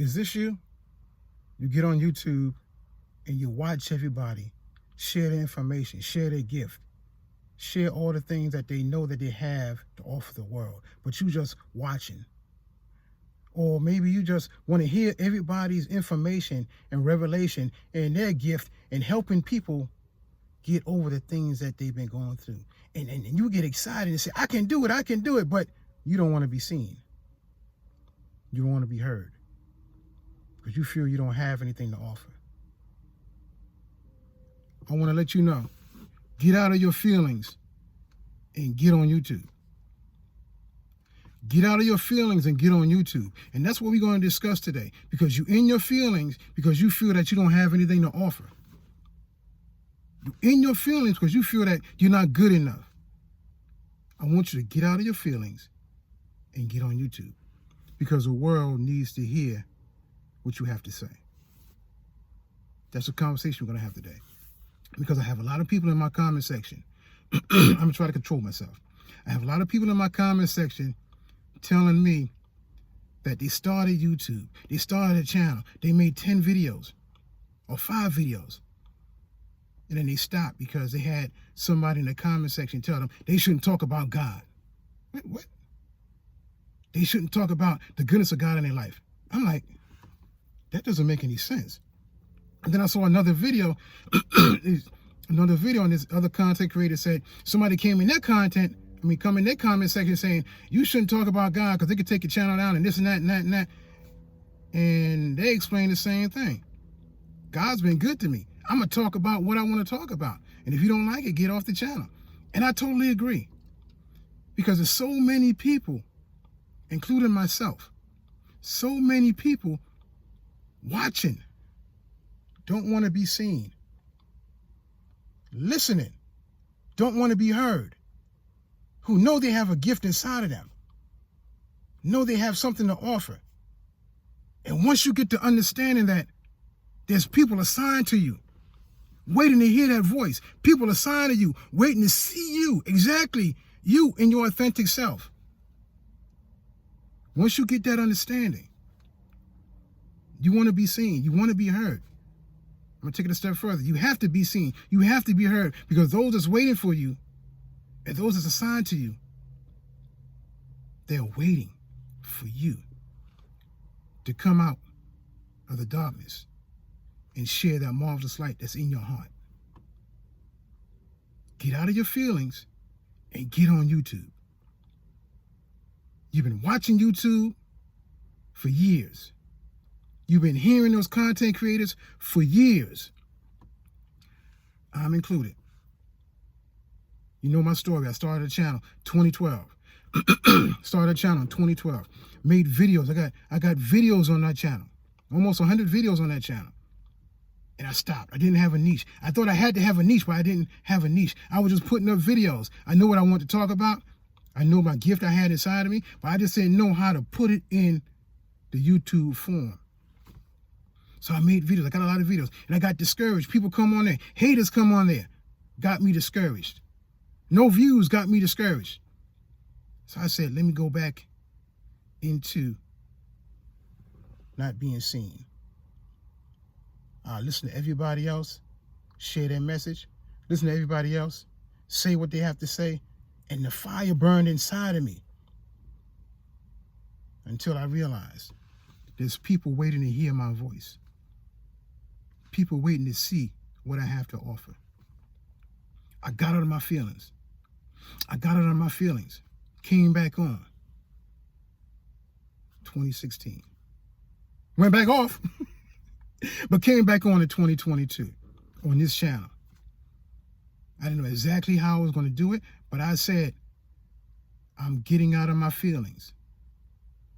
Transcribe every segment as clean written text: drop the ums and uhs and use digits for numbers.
Is this you? You get on YouTube and you watch everybody share their information, share their gift, share all the things that they know that they have to offer the world, but you just watching. Or maybe you just want to hear everybody's information and revelation and their gift and helping people get over the things that they've been going through. And you get excited and say, I can do it, but you don't want to be seen. You don't want to be heard because you feel you don't have anything to offer. I want to let you know, get out of your feelings and get on YouTube. Get out of your feelings and get on YouTube. And that's what we're going to discuss today, because you're in your feelings because you feel that you don't have anything to offer. You're in your feelings because you feel that you're not good enough. I want you to get out of your feelings and get on YouTube, because the world needs to hear what you have to say. That's a conversation we're going to have today, because I have a lot of people in my comment section. I'm going to try to control myself. I have a lot of people in my comment section telling me that they started YouTube, they started a channel, they made 10 videos or 5 videos, and then they stopped because they had somebody in the comment section tell them they shouldn't talk about God. What? They shouldn't talk about the goodness of God in their life. I'm like, that doesn't make any sense. And then I saw another video, and this other content creator said somebody came in their comment section saying you shouldn't talk about God because they could take your channel down and this and that and that and that. And they explained the same thing. God's been good to me. I'm going to talk about what I want to talk about. And if you don't like it, get off the channel. And I totally agree. Because there's so many people, including myself, so many people watching, don't want to be seen. Listening, don't want to be heard. Who know they have a gift inside of them. Know they have something to offer. And once you get to understanding that there's people assigned to you, waiting to hear that voice. People assigned to you, waiting to see you, exactly you in your authentic self. Once you get that understanding, you want to be seen. You want to be heard. I'm going to take it a step further. You have to be seen. You have to be heard, because those that's waiting for you and those that's assigned to you, they're waiting for you to come out of the darkness and share that marvelous light that's in your heart. Get out of your feelings and get on YouTube. You've been watching YouTube for years. You've been hearing those content creators for years. I'm included. You know my story. I started a channel 2012. Started a channel in 2012. Made videos. I got videos on that channel. Almost 100 videos on that channel. And I stopped. I didn't have a niche. I thought I had to have a niche, but I didn't have a niche. I was just putting up videos. I know what I want to talk about. I know my gift I had inside of me, but I just didn't know how to put it in the YouTube form. So I made videos. I got a lot of videos. And I got discouraged. People come on there. Haters come on there. Got me discouraged. No views got me discouraged. So I said, let me go back into not being seen. Listen to everybody else, share their message, listen to everybody else, say what they have to say, and the fire burned inside of me until I realized there's people waiting to hear my voice, people waiting to see what I have to offer. I got out of my feelings. Came back on 2016. Went back off. But came back on in 2022 on this channel. I didn't know exactly how I was going to do it, but I said, I'm getting out of my feelings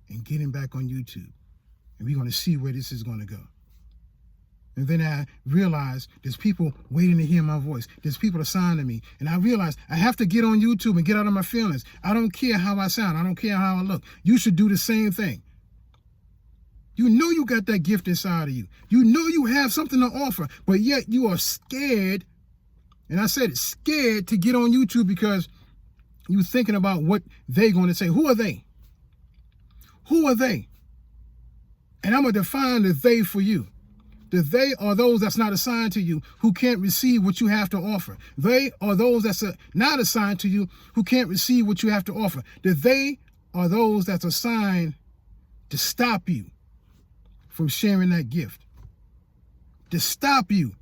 and getting back on YouTube. And we're going to see where this is going to go. And then I realized there's people waiting to hear my voice. There's people assigned to me. And I realized I have to get on YouTube and get out of my feelings. I don't care how I sound. I don't care how I look. You should do the same thing. You know you got that gift inside of you. You know you have something to offer, but yet you are scared. And I said it's scared to get on YouTube because you're thinking about what they're going to say. Who are they? Who are they? And I'm going to define the they for you. The they are those that's not assigned to you who can't receive what you have to offer. They are those that's not assigned to you who can't receive what you have to offer. The they are those that's assigned to stop you from sharing that gift, to stop you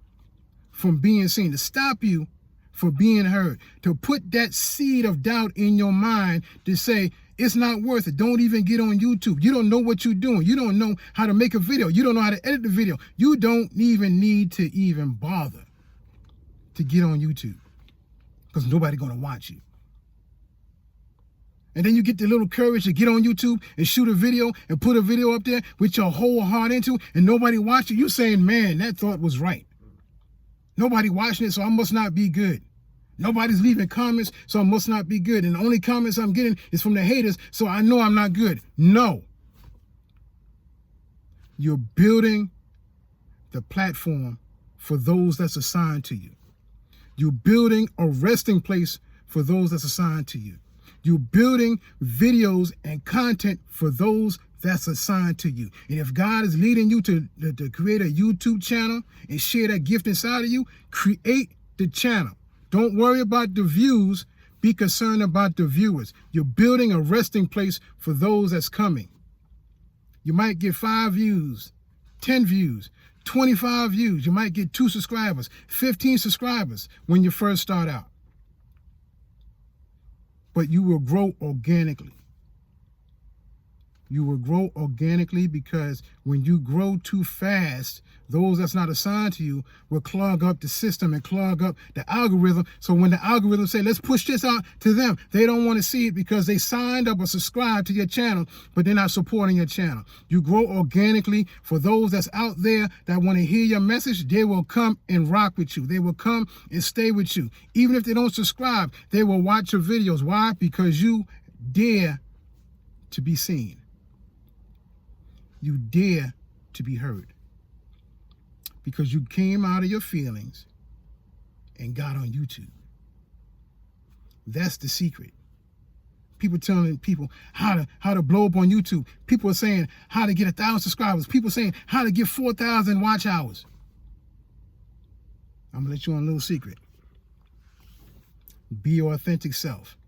from being seen, to stop you from being heard, to put that seed of doubt in your mind to say, it's not worth it. Don't even get on YouTube. You don't know what you're doing. You don't know how to make a video. You don't know how to edit the video. You don't even need to even bother to get on YouTube because nobody's going to watch you. And then you get the little courage to get on YouTube and shoot a video and put a video up there with your whole heart into and nobody watching. You saying, man, that thought was right. Nobody watching it, so I must not be good. Nobody's leaving comments, so I must not be good. And the only comments I'm getting is from the haters, so I know I'm not good. No. You're building the platform for those that's assigned to you. You're building a resting place for those that's assigned to you. You're building videos and content for those that's assigned to you. And if God is leading you to create a YouTube channel and share that gift inside of you, create the channel. Don't worry about the views. Be concerned about the viewers. You're building a resting place for those that's coming. You might get 5 views, 10 views, 25 views. You might get 2 subscribers, 15 subscribers when you first start out. But you will grow organically. You will grow organically because when you grow too fast, those that's not assigned to you will clog up the system and clog up the algorithm. So when the algorithm say, let's push this out to them, they don't want to see it because they signed up or subscribed to your channel, but they're not supporting your channel. You grow organically. For those that's out there that want to hear your message, they will come and rock with you. They will come and stay with you. Even if they don't subscribe, they will watch your videos. Why? Because you dare to be seen. You dare to be heard because you came out of your feelings and got on YouTube. That's the secret. People telling people how to blow up on YouTube. People are saying how to get 1,000 subscribers. People are saying how to get 4,000 watch hours. I'm gonna let you on a little secret. Be your authentic self.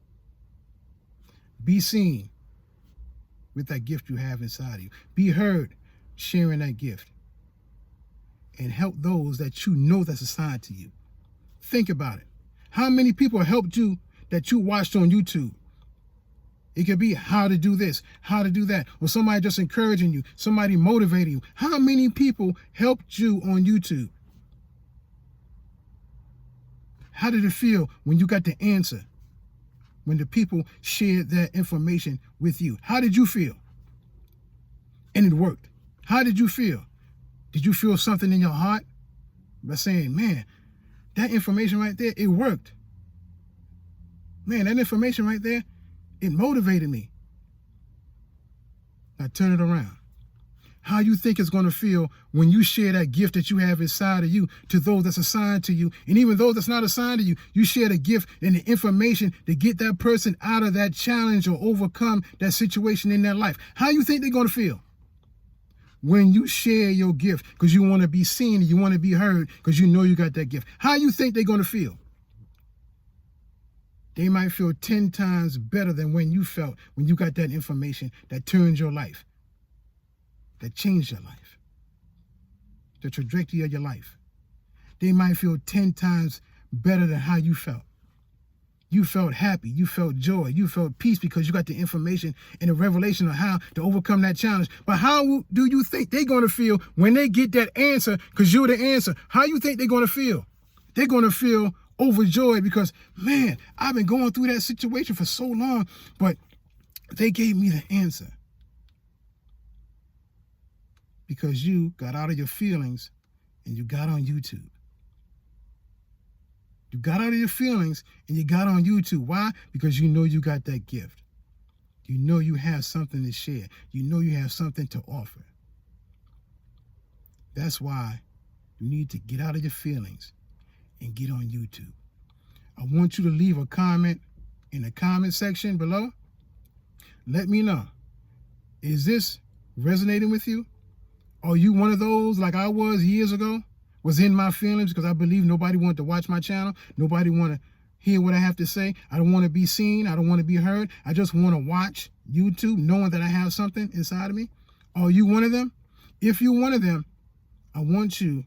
Be seen with that gift you have inside of you. Be heard sharing that gift. And help those that you know that's assigned to you. Think about it. How many people helped you that you watched on YouTube? It could be how to do this, how to do that, or somebody just encouraging you, somebody motivating you. How many people helped you on YouTube? How did it feel when you got the answer? When the people shared that information with you? How did you feel? And it worked. How did you feel? Did you feel something in your heart by saying, man, that information right there, it worked. Man, that information right there, it motivated me. Now turn it around. How you think it's going to feel when you share that gift that you have inside of you to those that's assigned to you. And even those that's not assigned to you, you share the gift and the information to get that person out of that challenge or overcome that situation in their life. How you think they're going to feel when you share your gift because you want to be seen and you want to be heard because you know you got that gift? How you think they're going to feel? They might feel 10 times better than when you felt when you got that information that turned your life. That changed your life, the trajectory of your life. They might feel 10 times better than how you felt. You felt happy, you felt joy, you felt peace because you got the information and the revelation of how to overcome that challenge. But how do you think they're going to feel when they get that answer because you're the answer? How you think they're going to feel? They're going to feel overjoyed because, man, I've been going through that situation for so long, but they gave me the answer. Because you got out of your feelings and you got on YouTube. You got out of your feelings and you got on YouTube. Why? Because you know you got that gift. You know you have something to share. You know you have something to offer. That's why you need to get out of your feelings and get on YouTube. I want you to leave a comment in the comment section below. Let me know. Is this resonating with you? Are you one of those like I was years ago? Was in my feelings because I believe nobody wanted to watch my channel. Nobody want to hear what I have to say. I don't want to be seen. I don't want to be heard. I just want to watch YouTube knowing that I have something inside of me. Are you one of them? If you're one of them, I want you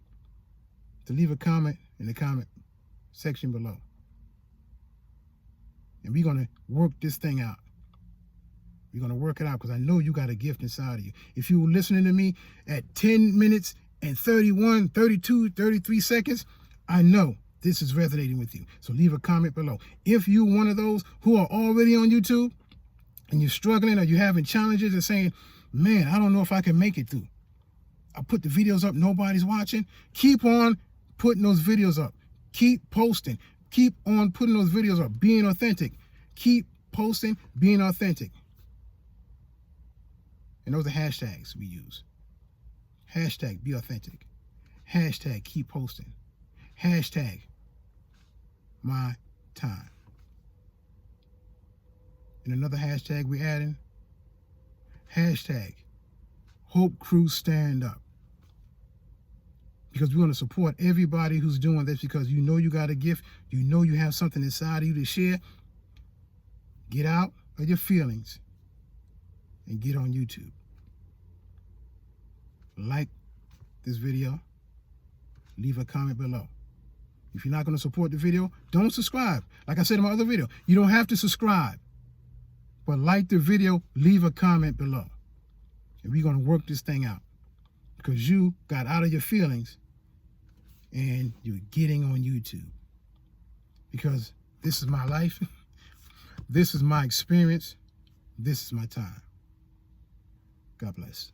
to leave a comment in the comment section below. And we're going to work this thing out. We're going to work it out because I know you got a gift inside of you. If you were listening to me at 10 minutes and 31, 32, 33 seconds, I know this is resonating with you. So leave a comment below. If you're one of those who are already on YouTube and you're struggling or you're having challenges and saying, man, I don't know if I can make it through. I put the videos up, nobody's watching. Keep on putting those videos up. Keep posting. Keep on putting those videos up. Being authentic. Keep posting, being authentic. And those are hashtags we use. Hashtag be authentic. Hashtag keep posting. Hashtag my time. And another hashtag we're adding. Hashtag Hope Crew Stand Up. Because we want to support everybody who's doing this because you know you got a gift. You know you have something inside of you to share. Get out of your feelings and get on YouTube. Like this video. Leave a comment below. If you're not going to support the video, don't subscribe. Like I said in my other video, you don't have to subscribe. But like the video, leave a comment below. And we're going to work this thing out. Because you got out of your feelings and you're getting on YouTube. Because this is my life. This is my experience. This is my time. God bless.